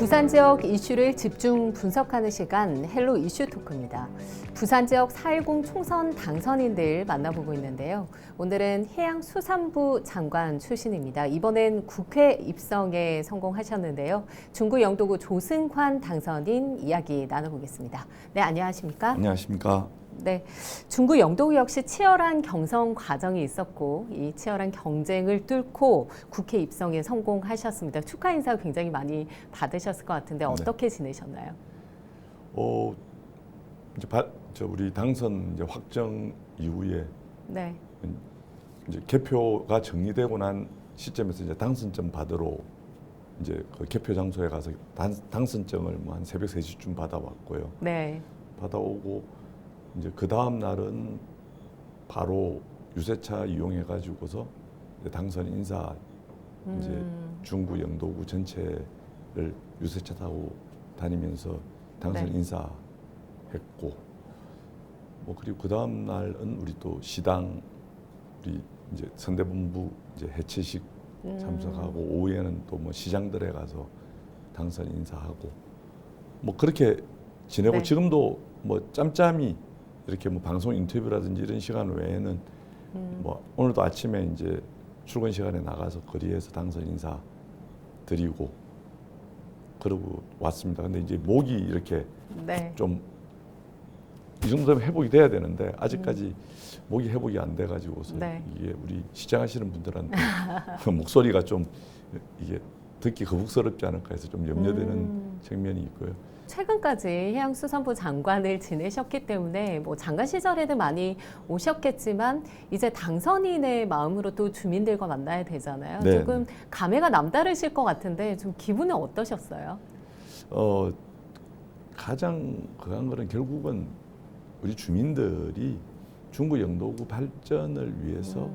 부산 지역 이슈를 집중 분석하는 시간 헬로 이슈 토크입니다. 부산 지역 4.10 총선 당선인들 만나보고 있는데요. 오늘은 해양수산부 장관 출신입니다. 이번엔 국회 입성에 성공하셨는데요. 중구 영도구 조승환 당선인 이야기 나눠보겠습니다. 네, 안녕하십니까? 안녕하십니까? 네, 중구 영도구 역시 치열한 경선 과정이 있었고 이 치열한 경쟁을 뚫고 국회 입성에 성공하셨습니다. 축하 인사 굉장히 많이 받으셨을 것 같은데 어떻게 지내셨나요? 이제 우리 당선 이제 확정 이후에 네. 이제 개표가 정리되고 난 시점에서 이제 당선증 받으러 이제 그 개표 장소에 가서 당선증을 뭐 한 새벽 3시쯤 받아왔고요. 네. 받아오고 이제 그 다음 날은 바로 유세차 이용해 가지고서 당선 인사 이제 중구 영도구 전체를 유세차 타고 다니면서 당선 네. 인사했고 뭐 그리고 그 다음 날은 우리 또 시당 우리 이제 선대본부 이제 해체식 참석하고 오후에는 또 뭐 시장들에 가서 당선 인사하고 뭐 그렇게 지내고 네. 지금도 뭐 짬짬이 이렇게 뭐 방송 인터뷰라든지 이런 시간 외에는 뭐 오늘도 아침에 이제 출근 시간에 나가서 거리에서 당선 인사 드리고 그러고 왔습니다. 근데 이제 목이 이렇게 네. 좀 이 정도면 회복이 돼야 되는데 아직까지 목이 회복이 안 돼가지고서 네. 이게 우리 시청하시는 분들한테 목소리가 좀 이게 듣기 거북스럽지 않을까 해서 좀 염려되는 측면이 있고요. 최근까지 해양수산부 장관을 지내셨기 때문에 뭐 장관 시절에는 많이 오셨겠지만 이제 당선인의 마음으로 또 주민들과 만나야 되잖아요. 네. 조금 감회가 남다르실 것 같은데 좀 기분은 어떠셨어요? 가장 그한 거는 결국은 우리 주민들이 중구 영도구 발전을 위해서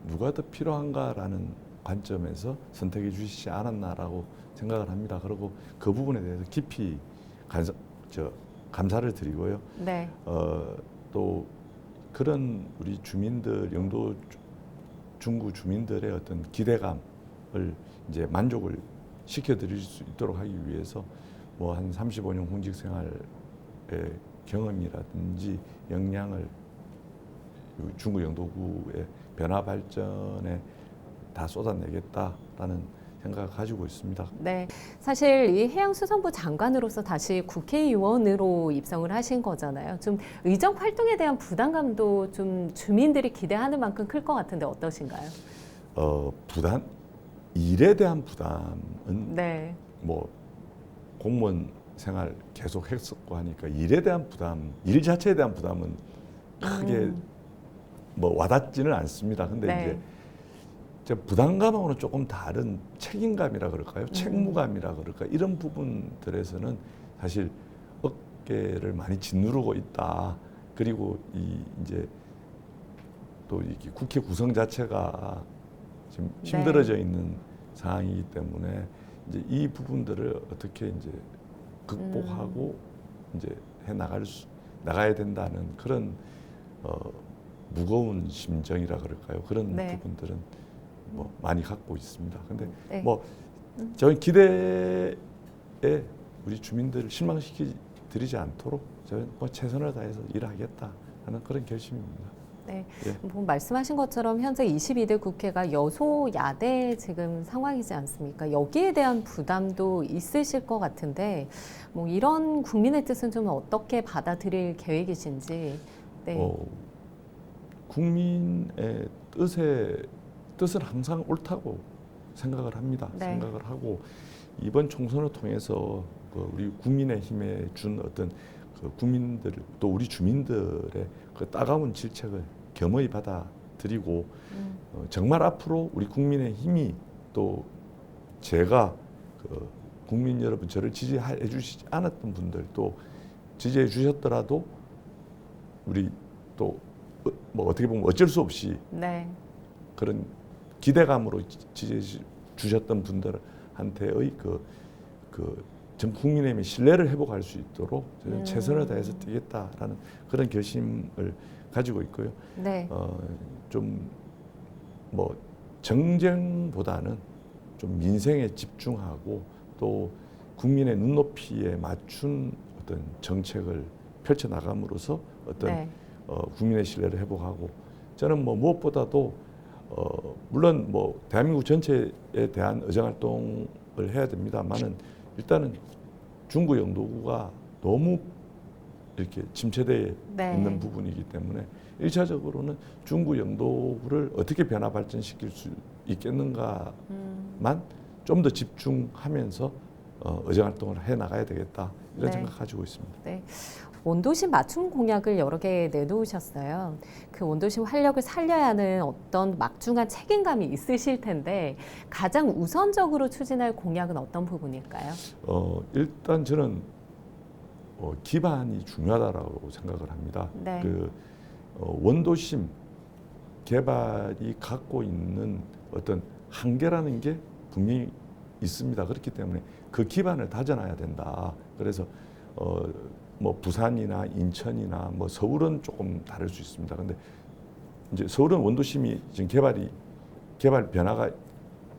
누가 더 필요한가라는 관점에서 선택해 주시지 않았나라고 생각을 합니다. 그리고 그 부분에 대해서 깊이 감사를 드리고요. 네. 또 그런 우리 주민들 영도 중구 주민들의 어떤 기대감을 이제 만족을 시켜드릴 수 있도록 하기 위해서 뭐 한 35년 공직 생활의 경험이라든지 역량을 중구 영도구의 변화 발전에 다 쏟아내겠다라는 생각을 가지고 있습니다. 네, 사실 이 해양수산부 장관으로서 다시 국회의원으로 입성을 하신 거잖아요. 좀 의정 활동에 대한 부담감도 좀 주민들이 기대하는 만큼 클 것 같은데 어떠신가요? 일에 대한 부담은 네. 뭐 공무원 생활 계속 했었고 하니까 일에 대한 부담, 일 자체에 대한 부담은 크게 뭐 와닿지는 않습니다. 근데 네. 이제 부담감하고는 조금 다른 책임감이라 그럴까요? 책무감이라 그럴까? 이런 부분들에서는 사실 어깨를 많이 짓누르고 있다. 그리고 이제 또 이게 국회 구성 자체가 지금 힘들어져 있는 상황이기 때문에 이제 이 부분들을 어떻게 이제 극복하고 이제 나가야 된다는 그런 무거운 심정이라 그럴까요? 그런 네. 부분들은 뭐 많이 갖고 있습니다. 근데 네. 뭐 저희 기대에 우리 주민들을 실망시키지 않도록 저는 뭐 최선을 다해서 일하겠다 하는 그런 결심입니다. 네, 예. 뭐 말씀하신 것처럼 현재 22대 국회가 여소야대 지금 상황이지 않습니까? 여기에 대한 부담도 있으실 것 같은데 뭐 이런 국민의 뜻은 좀 어떻게 받아들일 계획이신지. 네. 국민의 뜻은 항상 옳다고 생각을 합니다. 네. 생각을 하고 이번 총선을 통해서 우리 국민의힘에 준 어떤 그 국민들 또 우리 주민들의 그 따가운 질책을 겸허히 받아들이고 정말 앞으로 우리 국민의힘이 또 제가 그 국민 여러분 저를 지지해 주시지 않았던 분들 또 지지해 주셨더라도 우리 또 뭐 어떻게 보면 어쩔 수 없이 네. 그런 기대감으로 지지해 주셨던 분들한테의 전 국민의힘의 신뢰를 회복할 수 있도록 저는 최선을 다해서 뛰겠다라는 그런 결심을 가지고 있고요. 네. 좀 뭐 정쟁보다는 좀 민생에 집중하고 또 국민의 눈높이에 맞춘 어떤 정책을 펼쳐 나감으로써 어떤 네. 국민의 신뢰를 회복하고 저는 뭐 무엇보다도 물론 뭐 대한민국 전체에 대한 의정 활동을 해야 됩니다만은 일단은 중구 영도구가 너무 이렇게 침체되어 네. 있는 부분이기 때문에 1차적으로는 중구 영도구를 어떻게 변화 발전시킬 수 있겠는가만 좀 더 집중하면서 의정 활동을 해 나가야 되겠다 이런 네. 생각 가지고 있습니다. 네. 원도심 맞춤 공약을 여러 개 내놓으셨어요. 그 원도심 활력을 살려야 하는 어떤 막중한 책임감이 있으실 텐데 가장 우선적으로 추진할 공약은 어떤 부분일까요? 일단 저는 기반이 중요하다라고 생각을 합니다. 네. 원도심 개발이 갖고 있는 어떤 한계라는 게 분명히 있습니다. 그렇기 때문에 그 기반을 다져놔야 된다. 그래서 뭐 부산이나 인천이나 뭐 서울은 조금 다를 수 있습니다. 근데 이제 서울은 원도심이 지금 개발 변화가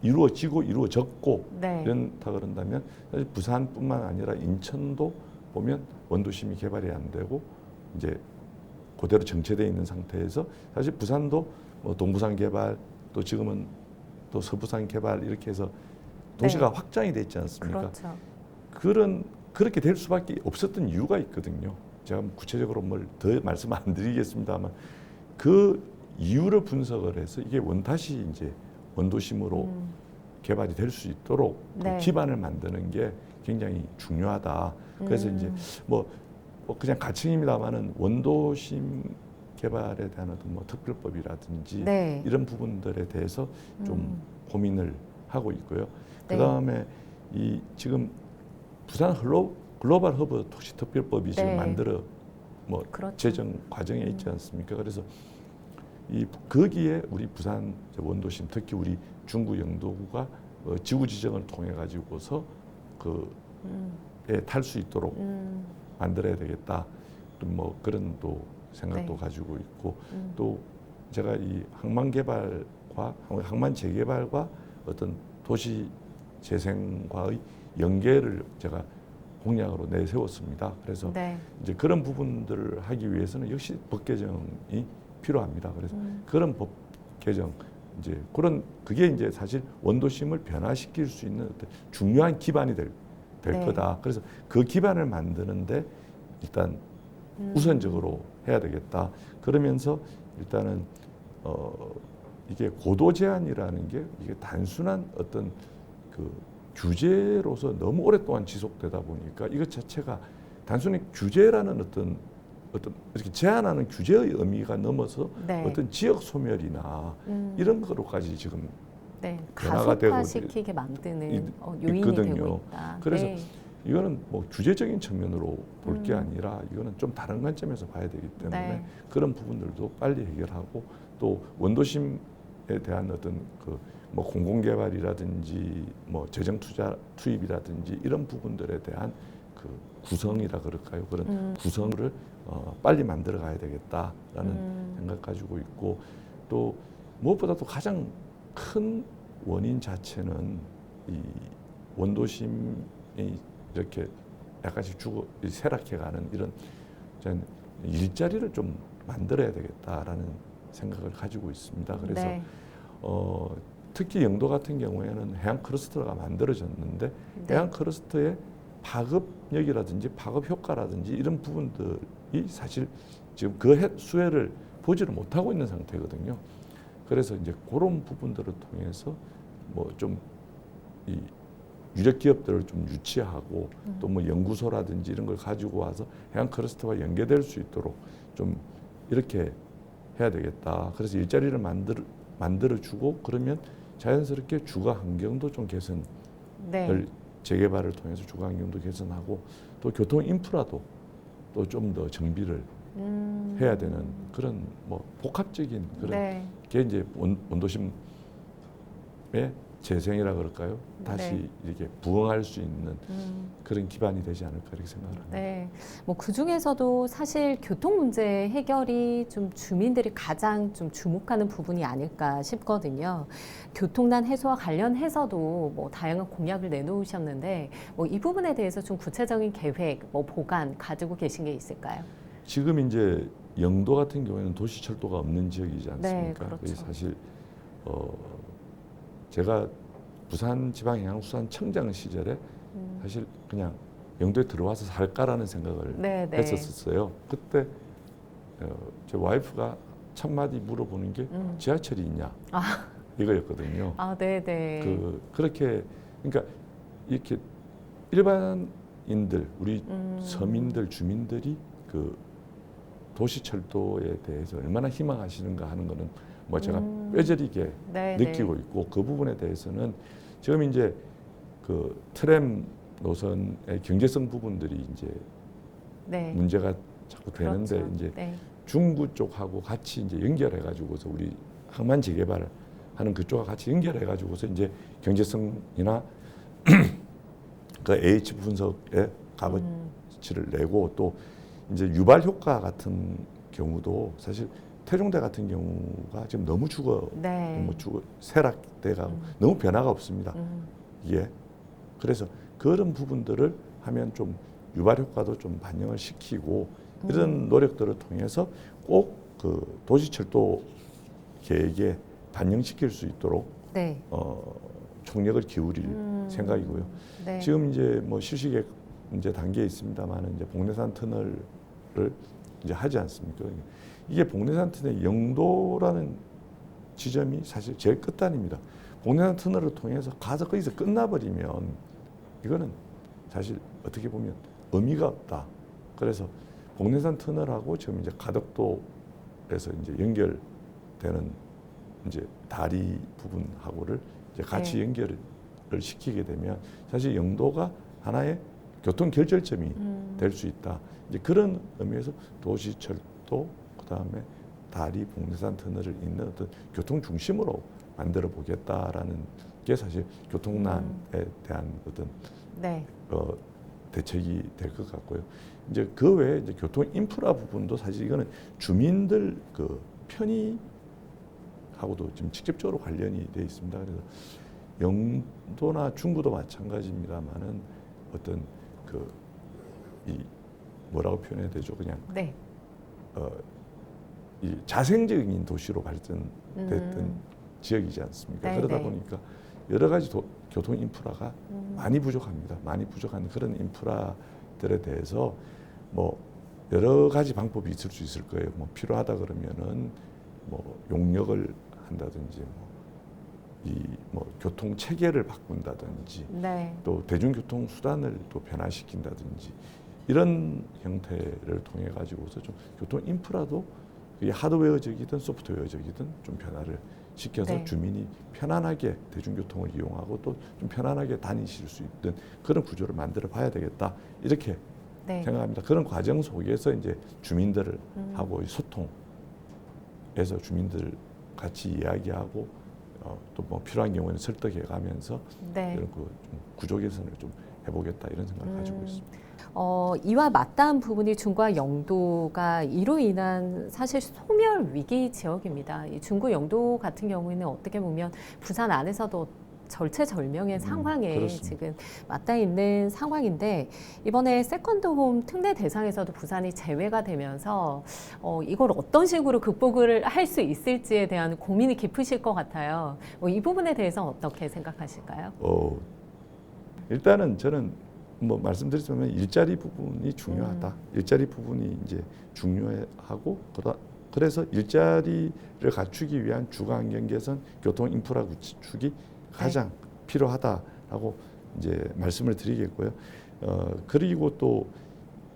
이루어졌고 네. 이런다 그런다면 사실 부산뿐만 아니라 인천도 보면 원도심이 개발이 안 되고 이제 그대로 정체되어 있는 상태에서 사실 부산도 뭐 동부산 개발 또 지금은 또 서부산 개발 이렇게 해서 도시가 네. 확장이 돼 있지 않습니까? 그렇죠. 그렇게 될 수밖에 없었던 이유가 있거든요. 제가 구체적으로 뭘 더 말씀 안 드리겠습니다만 그 이유를 분석을 해서 이게 다시 이제 원도심으로 개발이 될 수 있도록 네. 그 기반을 만드는 게 굉장히 중요하다. 그래서 이제 뭐 그냥 가칭입니다만은 원도심 개발에 대한 어떤 뭐 특별법이라든지 네. 이런 부분들에 대해서 좀 고민을 하고 있고요. 네. 그다음에 이 지금 부산 글로벌 허브 도시 특별법이 지금 네. 만들어 뭐 그렇죠. 제정 과정에 있지 않습니까? 그래서 거기에 우리 부산 원도심 특히 우리 중구 영도구가 지구 지정을 통해 가지고서 탈 수 있도록 만들어야 되겠다. 뭐 그런 또 생각도 네. 가지고 있고 또 제가 이 항만 재개발과 어떤 도시 재생과의 연계를 제가 공약으로 내세웠습니다. 그래서 네. 이제 그런 부분들을 하기 위해서는 역시 법 개정이 필요합니다. 그래서 그런 법 개정 이제 그게 이제 사실 원도심을 변화시킬 수 있는 어떤 중요한 기반이 될 네. 거다. 그래서 그 기반을 만드는데 일단 우선적으로 해야 되겠다. 그러면서 일단은 이게 고도 제한이라는 게 이게 단순한 어떤 그 규제로서 너무 오랫동안 지속되다 보니까 이것 자체가 단순히 규제라는 어떤 이렇게 제한하는 규제의 의미가 넘어서 네. 어떤 지역 소멸이나 이런 거로까지 지금 네. 변화가 되고 가속화시키게 만드는 요인이 있거든요. 되고 있다. 그래서 네. 이거는 뭐 규제적인 측면으로 볼 게 아니라 이거는 좀 다른 관점에서 봐야 되기 때문에 네. 그런 부분들도 빨리 해결하고 또 원도심에 대한 어떤 뭐 공공개발이라든지 뭐 재정 투자 투입이라든지 이런 부분들에 대한 그 구성이라 그럴까요? 그런 구성을 빨리 만들어 가야 되겠다라는 생각 가지고 있고 또 무엇보다도 가장 큰 원인 자체는 이 원도심이 이렇게 약간씩 쇠락해가는 이런 일자리를 좀 만들어야 되겠다라는 생각을 가지고 있습니다. 그래서 네. 특히 영도 같은 경우에는 해안 클러스터가 만들어졌는데 네. 해안 클러스터의 파급력이라든지 파급 효과라든지 이런 부분들이 사실 지금 그 수혜를 보지를 못하고 있는 상태거든요. 그래서 이제 그런 부분들을 통해서 뭐 좀 이 유력 기업들을 좀 유치하고 또 뭐 연구소라든지 이런 걸 가지고 와서 해안 클러스터와 연계될 수 있도록 좀 이렇게 해야 되겠다. 그래서 일자리를 만들어주고 그러면 자연스럽게 주거 환경도 좀 개선을 네. 재개발을 통해서 주거 환경도 개선하고 또 교통 인프라도 또 좀 더 정비를 해야 되는 그런 뭐 복합적인 그런 네. 게 이제 원도심의 재생이라 그럴까요? 다시 네. 이렇게 부흥할 수 있는 그런 기반이 되지 않을까 이렇게 생각을 합니다. 네. 뭐 그 중에서도 사실 교통 문제 해결이 좀 주민들이 가장 좀 주목하는 부분이 아닐까 싶거든요. 교통난 해소와 관련해서도 뭐 다양한 공약을 내놓으셨는데 뭐 이 부분에 대해서 좀 구체적인 계획, 뭐 보관 가지고 계신 게 있을까요? 지금 이제 영도 같은 경우에는 도시철도가 없는 지역이지 않습니까? 네, 그렇죠. 그래서 사실 제가 부산지방해양수산청장 시절에 사실 그냥 영도에 들어와서 살까라는 생각을 네, 네. 했었어요. 그때 제 와이프가 첫 마디 물어보는 게 지하철이 있냐 이거였거든요. 아, 네, 네. 그렇게 그러니까 이렇게 일반인들 우리 서민들 주민들이 그 도시철도에 대해서 얼마나 희망하시는가 하는 거는 뭐 제가 뼈저리게 네, 느끼고 네. 있고 그 부분에 대해서는 지금 이제 그 트램 노선의 경제성 부분들이 이제 네. 문제가 자꾸 되는데 그렇죠. 이제 네. 중구 쪽하고 같이 이제 연결해 가지고서 우리 항만 재개발하는 그쪽과 같이 연결해 가지고서 이제 경제성이나 그 H 분석의 값어치를 내고 또 이제 유발 효과 같은 경우도 사실 태종대 같은 경우가 지금 너무 네. 너무 쇠락돼가고 너무 변화가 없습니다. 이게 그래서 그런 부분들을 하면 좀 유발 효과도 좀 반영을 시키고 이런 노력들을 통해서 꼭 그 도시철도 계획에 반영시킬 수 있도록 네. 총력을 기울일 생각이고요. 네. 지금 이제 뭐 실시계획 이제 단계에 있습니다만은 이제 복내산 터널을 이제 하지 않습니까? 이게 복내산 터널 영도라는 지점이 사실 제일 끝단입니다. 복내산 터널을 통해서 가서 거기서 끝나버리면 이거는 사실 어떻게 보면 의미가 없다. 그래서 복내산 터널하고 지금 이제 가덕도에서 이제 연결되는 이제 다리 부분하고를 이제 같이 네. 연결을 시키게 되면 사실 영도가 하나의 교통 결절점이 될 수 있다. 이제 그런 의미에서 도시철도 그다음에 다리 복내산 터널을 잇는 어떤 교통 중심으로 만들어 보겠다라는 게 사실 교통난에 대한 어떤 네. 대책이 될 것 같고요. 이제 그 외에 이제 교통 인프라 부분도 사실 이거는 주민들 그 편의하고도 지금 직접적으로 관련이 돼 있습니다. 그래서 영도나 중구도 마찬가지입니다만은 어떤 그 이 뭐라고 표현해야 되죠? 그냥 네. 이 자생적인 도시로 발전됐던 지역이지 않습니까? 네, 그러다 네. 보니까 여러 가지 교통 인프라가 많이 부족합니다. 많이 부족한 그런 인프라들에 대해서 뭐 여러 가지 방법이 있을 수 있을 거예요. 뭐 필요하다 그러면은 뭐 용역을 한다든지 뭐 교통 체계를 바꾼다든지 네. 또 대중교통 수단을 또 변화시킨다든지 이런 형태를 통해 가지고서 좀 교통 인프라도 이게 하드웨어적이든 소프트웨어적이든 좀 변화를 시켜서 네. 주민이 편안하게 대중교통을 이용하고 또 좀 편안하게 다니실 수 있는 그런 구조를 만들어 봐야 되겠다 이렇게 네. 생각합니다. 그런 과정 속에서 이제 주민들을 하고 소통해서 주민들 같이 이야기하고 또 뭐 필요한 경우에는 설득해가면서 네. 이런 그 좀 구조 개선을 좀 해보겠다 이런 생각을 가지고 있습니다. 이와 맞닿은 부분이 중구와 영도가 이로 인한 사실 소멸 위기 지역입니다. 이 중구 영도 같은 경우에는 어떻게 보면 부산 안에서도 절체절명의 상황에 그렇습니다. 지금 맞닿아 있는 상황인데 이번에 세컨드홈 특례 대상에서도 부산이 제외가 되면서 이걸 어떤 식으로 극복을 할 수 있을지에 대한 고민이 깊으실 것 같아요. 이 부분에 대해서 어떻게 생각하실까요? 일단은 저는 뭐 말씀드렸지만 일자리 부분이 중요하다. 일자리 부분이 이제 중요하고 그래서 일자리를 갖추기 위한 주거환경 개선, 교통 인프라 구축이 가장 필요하다라고 이제 말씀을 드리겠고요. 그리고 또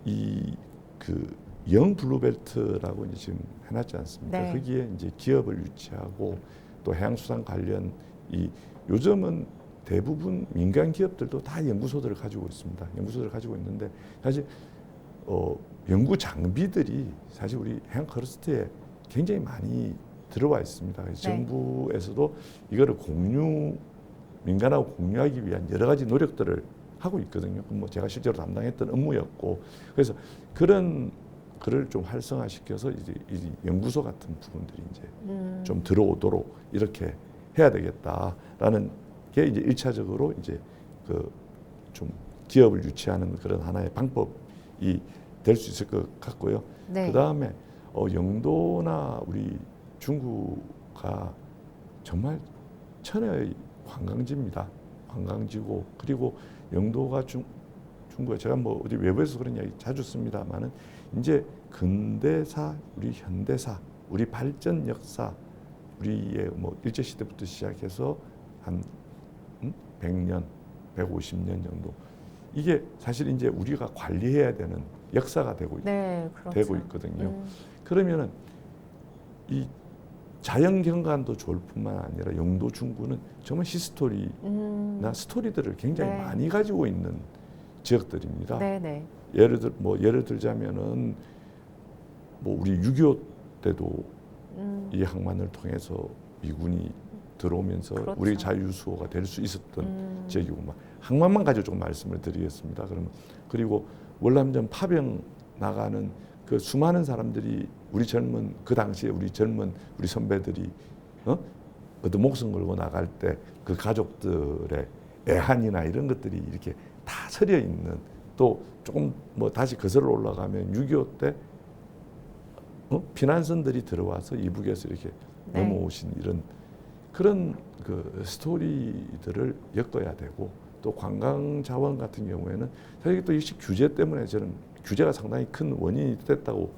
이 그 영 블루벨트라고 이제 지금 해놨지 않습니까? 네. 거기에 이제 기업을 유치하고 또 해양수산 관련 요즘은 대부분 민간 기업들도 다 연구소들을 가지고 있습니다. 연구소들을 가지고 있는데 사실 연구 장비들이 사실 우리 해양 커스트에 굉장히 많이 들어와 있습니다. 그래서 네. 정부에서도 이거를 공유 민간하고 공유하기 위한 여러 가지 노력들을 하고 있거든요. 뭐 제가 실제로 담당했던 업무였고, 그래서 그런 그를 좀 활성화시켜서 이제 이 연구소 같은 부분들이 이제 좀 들어오도록 이렇게 해야 되겠다라는 게 이제 1차적으로 이제 그 좀 기업을 유치하는 그런 하나의 방법이 될 수 있을 것 같고요. 네. 그 다음에 영도나 우리 중구가 정말 천혜의 관광지입니다. 관광지고, 그리고 영도가 중구에 제가 뭐 어디 외부에서 그런 이야기 자주 씁니다만은 이제 근대사, 우리 현대사, 우리 발전 역사, 우리의 뭐 일제 시대부터 시작해서 한 100년, 150년 정도, 이게 사실 이제 우리가 관리해야 되는 역사가 되고 그렇죠. 되고 있거든요. 그러면은 이 자연 경관도 좋을 뿐만 아니라 영도 중구는 정말 히스토리나 스토리들을 굉장히 네. 많이 가지고 있는 지역들입니다. 네네. 예를 들자면은 뭐 우리 6.25 때도 이 항만을 통해서 미군이 들어오면서 그렇죠. 우리 자유수호가 될 수 있었던 지역이고, 막 항만만 가지고 좀 말씀을 드리겠습니다. 그러면 그리고 월남전 파병 나가는 그 수많은 사람들이 우리 젊은 그 당시에 우리 선배들이 어떤 목숨 걸고 나갈 때 그 가족들의 애한이나 이런 것들이 이렇게 다 서려 있는, 또 조금 뭐 다시 거슬러 올라가면 6.25 때 피난선들이 들어와서 이북에서 이렇게 네. 넘어오신 이런 그런 그 스토리들을 엮어야 되고, 또 관광 자원 같은 경우에는 사실 또 이 규제 때문에 저는 규제가 상당히 큰 원인이 됐다고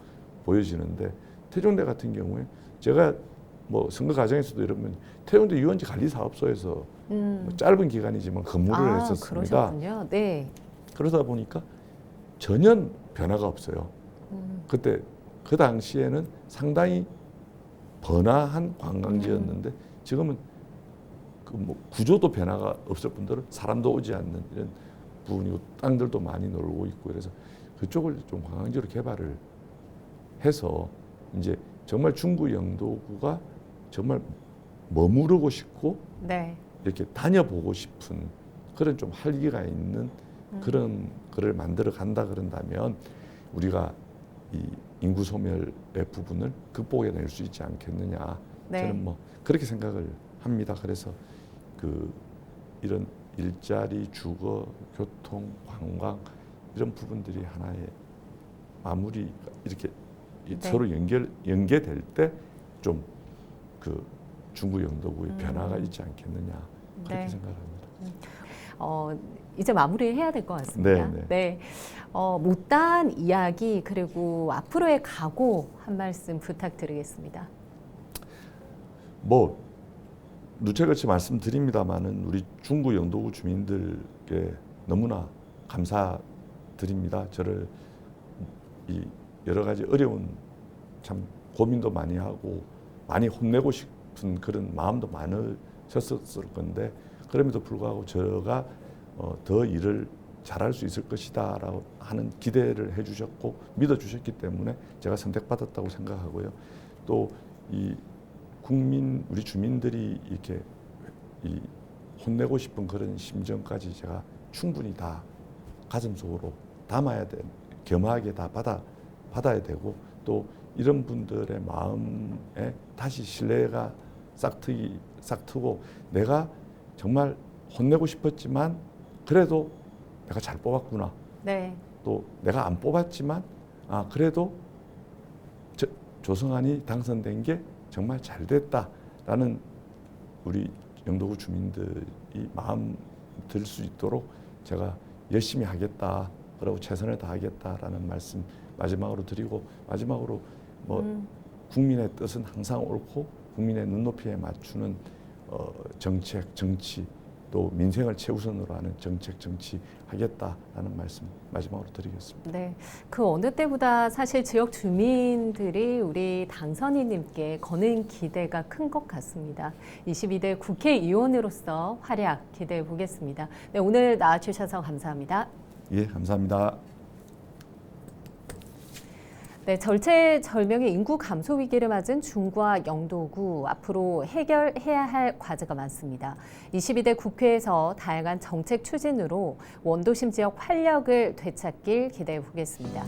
보여지는데, 태종대 같은 경우에 제가 뭐 선거 과정에서도 이러면 태종대 유원지 관리 사업소에서 뭐 짧은 기간이지만 근무를 했었습니다. 그러셨군요. 네. 그러다 보니까 전혀 변화가 없어요. 그때 그 당시에는 상당히 번화한 관광지였는데 지금은 그 뭐 구조도 변화가 없을 뿐더러 사람도 오지 않는 이런 부분이고, 땅들도 많이 놀고 있고, 그래서 그쪽을 좀 관광지로 개발을 해서 이제 정말 중구 영도구가 정말 머무르고 싶고 네. 이렇게 다녀보고 싶은 그런 좀 활기가 있는 그런 거를 만들어 간다 그런다면 우리가 이 인구 소멸의 부분을 극복해낼 수 있지 않겠느냐. 네. 저는 뭐 그렇게 생각을 합니다. 그래서 그 이런 일자리, 주거, 교통, 관광 이런 부분들이 하나의 마무리 이렇게 네. 서로 연계될 때 좀 그 중구 영도구의 변화가 있지 않겠느냐 그렇게 네. 생각합니다. 이제 마무리해야 될 것 같습니다. 네, 네. 네. 못다한 이야기 그리고 앞으로의 각오 한 말씀 부탁드리겠습니다. 뭐 누차같이 말씀드립니다만은 우리 중구 영도구 주민들께 너무나 감사드립니다. 저를 이 여러 가지 어려운 참 고민도 많이 하고 많이 혼내고 싶은 그런 마음도 많으셨을 건데, 그럼에도 불구하고 제가 더 일을 잘할 수 있을 것이다라고 하는 기대를 해주셨고 믿어주셨기 때문에 제가 선택받았다고 생각하고요. 또 이 우리 주민들이 이렇게 이 혼내고 싶은 그런 심정까지 제가 충분히 다 가슴속으로 담아야 돼, 겸하게 다 받아야 되고, 또 이런 분들의 마음에 다시 신뢰가 싹트고 내가 정말 혼내고 싶었지만 그래도 내가 잘 뽑았구나. 네. 또 내가 안 뽑았지만 그래도 조성환이 당선된 게 정말 잘 됐다라는 우리 영도구 주민들이 마음 들 수 있도록 제가 열심히 하겠다, 그리고 최선을 다하겠다라는 말씀 마지막으로 드리고, 마지막으로 뭐 국민의 뜻은 항상 옳고 국민의 눈높이에 맞추는 정책, 정치, 또 민생을 최우선으로 하는 정책, 정치 하겠다라는 말씀 마지막으로 드리겠습니다. 네, 그 어느 때보다 사실 지역 주민들이 우리 당선인님께 거는 기대가 큰 것 같습니다. 22대 국회의원으로서 활약 기대해 보겠습니다. 네, 오늘 나와주셔서 감사합니다. 예, 감사합니다. 네, 절체절명의 인구 감소 위기를 맞은 중구와 영도구, 앞으로 해결해야 할 과제가 많습니다. 22대 국회에서 다양한 정책 추진으로 원도심 지역 활력을 되찾길 기대해 보겠습니다.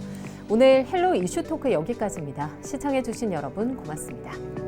오늘 헬로 이슈 토크 여기까지입니다. 시청해 주신 여러분 고맙습니다.